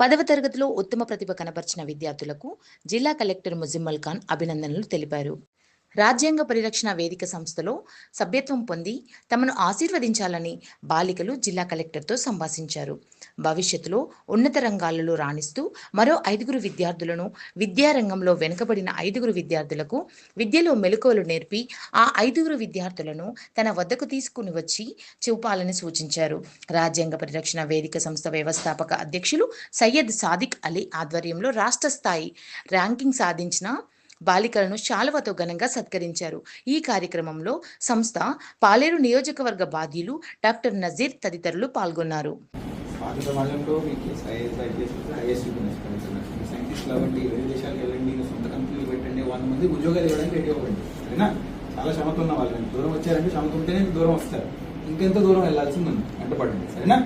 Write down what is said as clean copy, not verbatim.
10వ తరగతిలో ఉత్తమ ప్రతిభ కనబర్చిన విద్యార్థులకు జిల్లా కలెక్టర్ ముజిమ్మల్ ఖాన్ అభినందనలు తెలిపారు. రాజ్యాంగ పరిరక్షణ వేదిక సంస్థలో సభ్యత్వం పొంది తమను ఆశీర్వదించాలని బాలికలు జిల్లా కలెక్టర్తో సంభాషించారు. భవిష్యత్తులో ఉన్నత రంగాలలో రాణిస్తూ మరో 5 విద్యార్థులను, విద్యారంగంలో వెనుకబడిన 5 విద్యార్థులకు విద్యలో మెలకువలు నేర్పి ఆ 5 విద్యార్థులను తన వద్దకు తీసుకుని వచ్చి చూపాలని సూచించారు. రాజ్యాంగ పరిరక్షణ వేదిక సంస్థ వ్యవస్థాపక అధ్యక్షులు సయ్యద్ సాదిక్ అలీ ఆధ్వర్యంలో రాష్ట్ర స్థాయి ర్యాంకింగ్ సాధించిన బాలికలను శాలువతో ఘనంగా సత్కరించారు. ఈ కార్యక్రమంలో సంస్థ పాలేరు నియోజకవర్గ బాధ్యులు డాక్టర్ నజీర్ తదితరులు పాల్గొన్నారు. చాలా శ్రమతో ఉన్న వాళ్ళు దూరం వచ్చారంటే శ్రమతో ఉంటేనే దూరం వస్తారు. ఇంకెంత దూరం వెళ్ళాల్సింది వెంటపడండి, సరేనా?